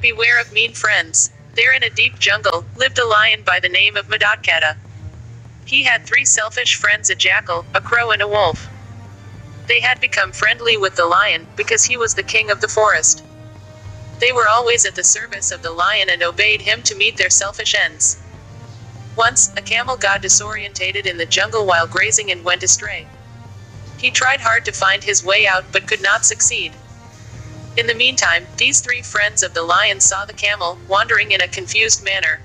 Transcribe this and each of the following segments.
Beware of mean friends. There in a deep jungle, lived a lion by the name of Madhatkata. He had 3 selfish friends, a jackal, a crow and a wolf. They had become friendly with the lion, because he was the king of the forest. They were always at the service of the lion and obeyed him to meet their selfish ends. Once, a camel got disorientated in the jungle while grazing and went astray. He tried hard to find his way out but could not succeed. In the meantime, these 3 friends of the lion saw the camel, wandering in a confused manner.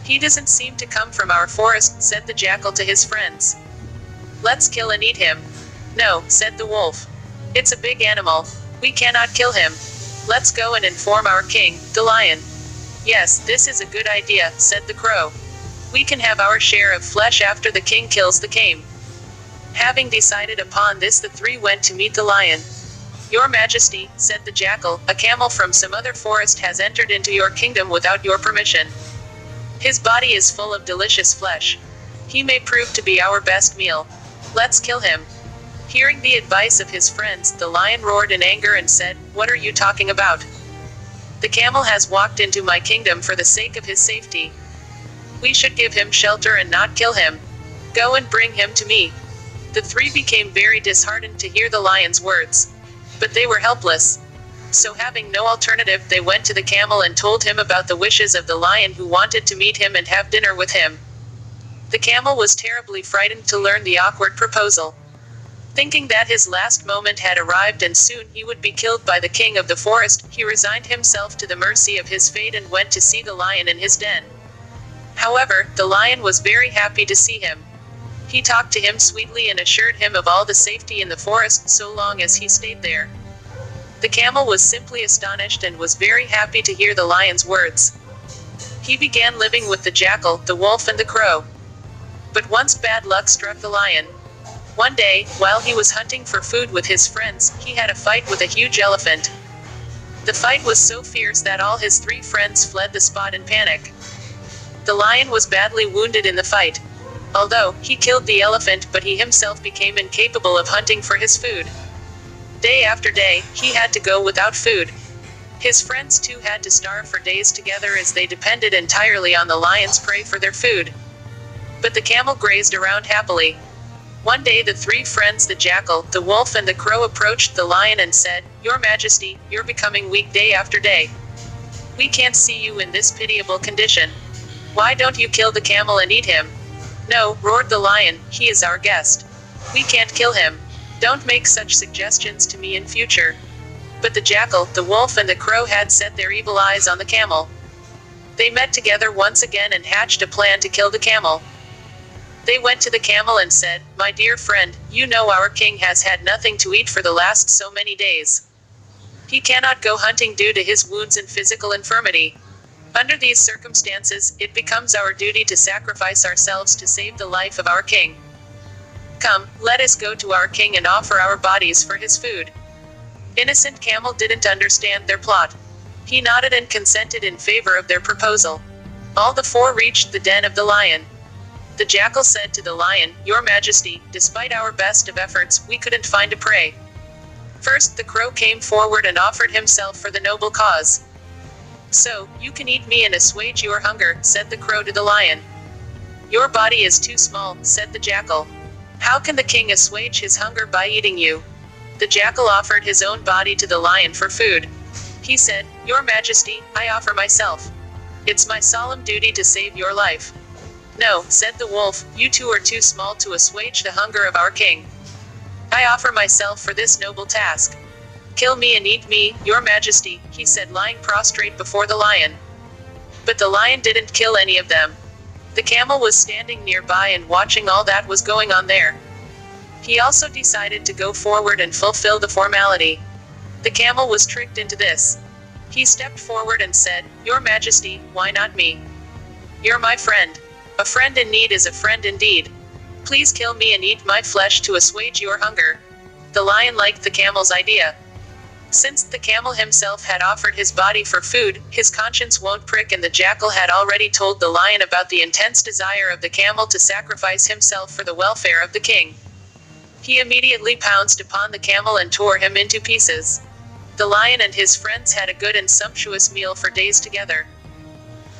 "He doesn't seem to come from our forest," said the jackal to his friends. "Let's kill and eat him." "No," said the wolf. "It's a big animal. We cannot kill him. Let's go and inform our king, the lion." "Yes, this is a good idea," said the crow. "We can have our share of flesh after the king kills the camel." Having decided upon this, the 3 went to meet the lion. "Your Majesty," said the jackal, "a camel from some other forest has entered into your kingdom without your permission. His body is full of delicious flesh. He may prove to be our best meal. Let's kill him." Hearing the advice of his friends, the lion roared in anger and said, "What are you talking about? The camel has walked into my kingdom for the sake of his safety. We should give him shelter and not kill him. Go and bring him to me." The 3 became very disheartened to hear the lion's words. But they were helpless. So having no alternative, they went to the camel and told him about the wishes of the lion, who wanted to meet him and have dinner with him. The camel was terribly frightened to learn the awkward proposal. Thinking that his last moment had arrived and soon he would be killed by the king of the forest, he resigned himself to the mercy of his fate and went to see the lion in his den. However, the lion was very happy to see him. He talked to him sweetly and assured him of all the safety in the forest so long as he stayed there. The camel was simply astonished and was very happy to hear the lion's words. He began living with the jackal, the wolf and the crow. But once bad luck struck the lion. One day, while he was hunting for food with his friends, he had a fight with a huge elephant. The fight was so fierce that all his 3 friends fled the spot in panic. The lion was badly wounded in the fight. Although he killed the elephant, but he himself became incapable of hunting for his food. Day after day, he had to go without food. His friends too had to starve for days together as they depended entirely on the lion's prey for their food. But the camel grazed around happily. One day the 3 friends, the jackal, the wolf and the crow, approached the lion and said, "Your Majesty, you're becoming weak day after day. We can't see you in this pitiable condition. Why don't you kill the camel and eat him?" "No," roared the lion, "he is our guest. We can't kill him. Don't make such suggestions to me in future." But the jackal, the wolf and the crow had set their evil eyes on the camel. They met together once again and hatched a plan to kill the camel. They went to the camel and said, "My dear friend, you know our king has had nothing to eat for the last so many days. He cannot go hunting due to his wounds and physical infirmity. Under these circumstances, it becomes our duty to sacrifice ourselves to save the life of our king. Come, let us go to our king and offer our bodies for his food." Innocent camel didn't understand their plot. He nodded and consented in favor of their proposal. All the 4 reached the den of the lion. The jackal said to the lion, "Your Majesty, despite our best of efforts, we couldn't find a prey." First the crow came forward and offered himself for the noble cause. "So, you can eat me and assuage your hunger," said the crow to the lion. "Your body is too small," said the jackal. "How can the king assuage his hunger by eating you?" The jackal offered his own body to the lion for food. He said, "Your Majesty, I offer myself. It's my solemn duty to save your life." "No," said the wolf, "you 2 are too small to assuage the hunger of our king. I offer myself for this noble task. Kill me and eat me, Your Majesty," he said, lying prostrate before the lion. But the lion didn't kill any of them. The camel was standing nearby and watching all that was going on there. He also decided to go forward and fulfill the formality. The camel was tricked into this. He stepped forward and said, "Your Majesty, why not me? You're my friend. A friend in need is a friend indeed. Please kill me and eat my flesh to assuage your hunger." The lion liked the camel's idea. Since the camel himself had offered his body for food, his conscience won't prick, and the jackal had already told the lion about the intense desire of the camel to sacrifice himself for the welfare of the king. He immediately pounced upon the camel and tore him into pieces. The lion and his friends had a good and sumptuous meal for days together.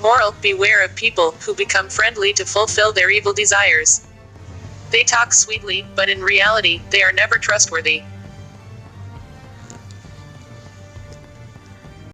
Moral: beware of people who become friendly to fulfill their evil desires. They talk sweetly, but in reality, they are never trustworthy.